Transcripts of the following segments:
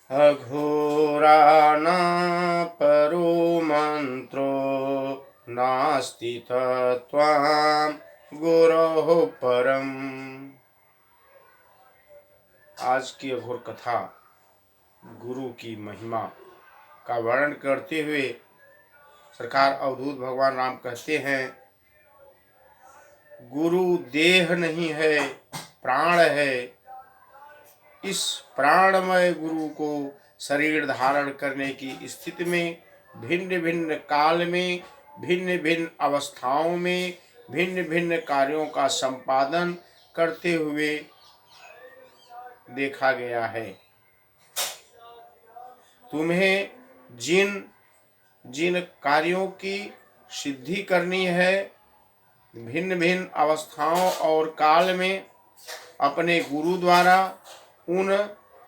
अघोरा न परो मंत्रो नास्ति तत्त्वां गुरोः परम। आज की अघोर कथा गुरु की महिमा का वर्णन करते हुए सरकार अवधूत भगवान राम कहते हैं, गुरु देह नहीं है, प्राण है। इस प्राणमय गुरु को शरीर धारण करने की स्थिति में भिन्न भिन्न काल में, भिन्न भिन्न अवस्थाओं में, भिन्न भिन्न कार्यों का संपादन करते हुए देखा गया है। तुम्हें जिन जिन कार्यों की सिद्धि करनी है, भिन्न भिन्न अवस्थाओं और काल में अपने गुरु द्वारा उन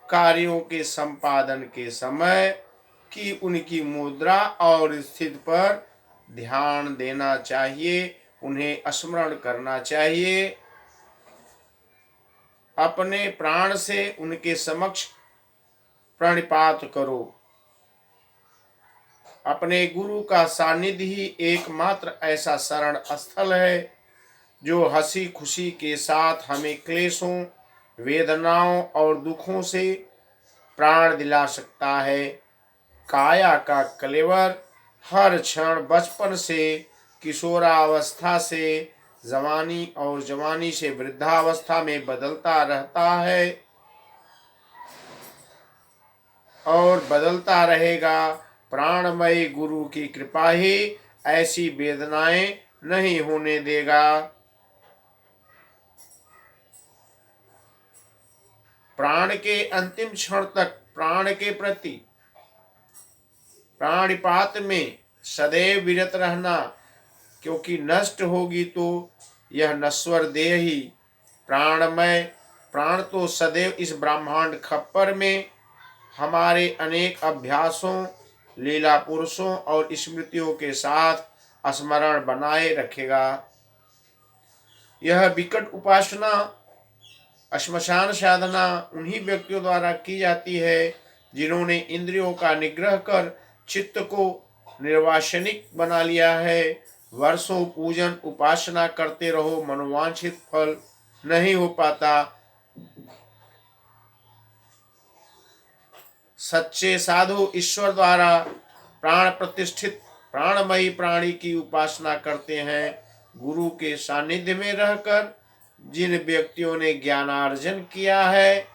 कार्यों के संपादन के समय की उनकी मुद्रा और स्थिति पर ध्यान देना चाहिए, उन्हें स्मरण करना चाहिए। अपने प्राण से उनके समक्ष प्रणिपात करो। अपने गुरु का सानिध्य ही एकमात्र ऐसा शरण स्थल है जो हंसी खुशी के साथ हमें क्लेशों, वेदनाओं और दुखों से प्राण दिला सकता है। काया का कलेवर हर क्षण बचपन से किशोरावस्था से जवानी और जवानी से वृद्धावस्था में बदलता रहता है और बदलता रहेगा। प्राणमय गुरु की कृपा ही ऐसी वेदनाएं नहीं होने देगा। प्राण के अंतिम क्षण तक प्राण के प्रति प्राणिपात में सदैव विरत रहना, क्योंकि नष्ट होगी तो यह नश्वर देह ही। प्राणमय प्राण तो सदैव इस ब्रह्मांड खप्पर में हमारे अनेक अभ्यासों, लीला पुरुषों और स्मृतियों के साथ स्मरण बनाए रखेगा। यह विकट उपासना, श्मशान साधना उन्हीं व्यक्तियों द्वारा की जाती है जिन्होंने इंद्रियों का निग्रह कर चित्त को निर्वासनिक बना लिया है। वर्षों पूजन उपासना करते रहो, मनोवांछित फल नहीं हो पाता। सच्चे साधु ईश्वर द्वारा प्राण प्रतिष्ठित प्राणमयी प्राणी की उपासना करते हैं। गुरु के सानिध्य में रहकर जिन व्यक्तियों ने ज्ञानार्जन किया है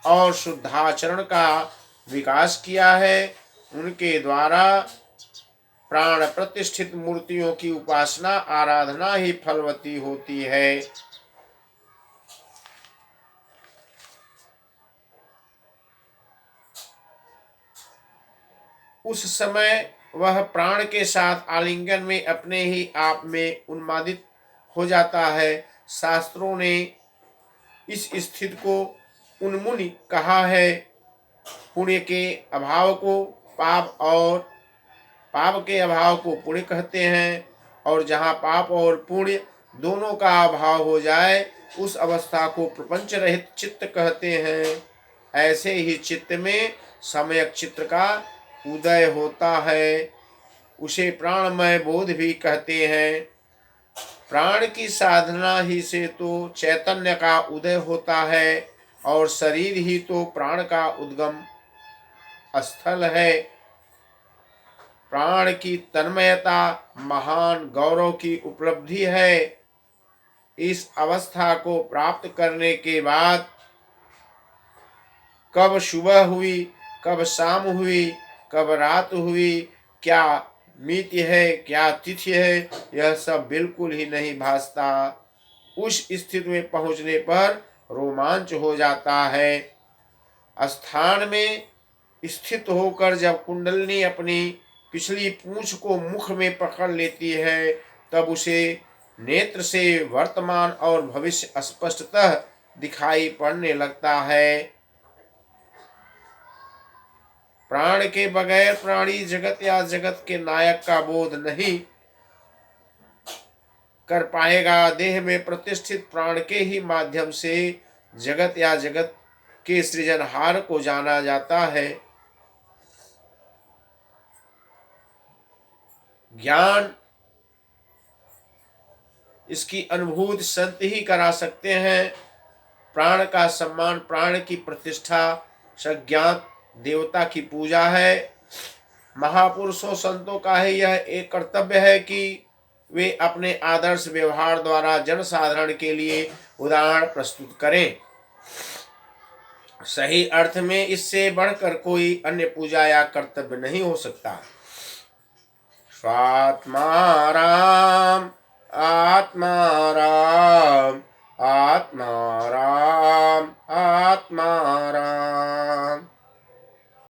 और शुद्धाचरण का विकास किया है, उनके द्वारा प्राण प्रतिष्ठित मूर्तियों की उपासना आराधना ही फलवती होती है। उस समय वह प्राण के साथ आलिंगन में अपने ही आप में उन्मादित हो जाता है। शास्त्रों ने इस स्थिति को उन्मुनि कहा है। पुण्य के अभाव को पाप और पाप के अभाव को पुण्य कहते हैं, और जहाँ पाप और पुण्य दोनों का अभाव हो जाए उस अवस्था को प्रपंच रहित चित्त कहते हैं। ऐसे ही चित्त में सम्यक चित्त का उदय होता है, उसे प्राणमय बोध भी कहते हैं। प्राण की साधना ही से तो चैतन्य का उदय होता है और शरीर ही तो प्राण का उद्गम स्थल है। प्राण की तन्मयता महान गौरव की उपलब्धि है। इस अवस्था को प्राप्त करने के बाद कब सुबह हुई, कब शाम हुई, कब रात हुई, क्या मिति है, क्या तिथि है, यह सब बिल्कुल ही नहीं भासता। उस स्थिति में पहुंचने पर रोमांच हो जाता है। स्थान में स्थित होकर जब कुंडलिनी अपनी पिछली पूंछ को मुख में पकड़ लेती है, तब उसे नेत्र से वर्तमान और भविष्य स्पष्टतः दिखाई पड़ने लगता है। प्राण के बगैर प्राणी जगत या जगत के नायक का बोध नहीं कर पाएगा। देह में प्रतिष्ठित प्राण के ही माध्यम से जगत या जगत के सृजनहार को जाना जाता है। ज्ञान इसकी अनुभूति संत ही करा सकते हैं। प्राण का सम्मान, प्राण की प्रतिष्ठा सज्ञात देवता की पूजा है। महापुरुषों संतों का ही यह एक कर्तव्य है कि वे अपने आदर्श व्यवहार द्वारा जनसाधारण के लिए उदाहरण प्रस्तुत करें। सही अर्थ में इससे बढ़कर कोई अन्य पूजा या कर्तव्य नहीं हो सकता। स्वात्मा राम आत्मा राम, आत्मा राम, आत्मा राम।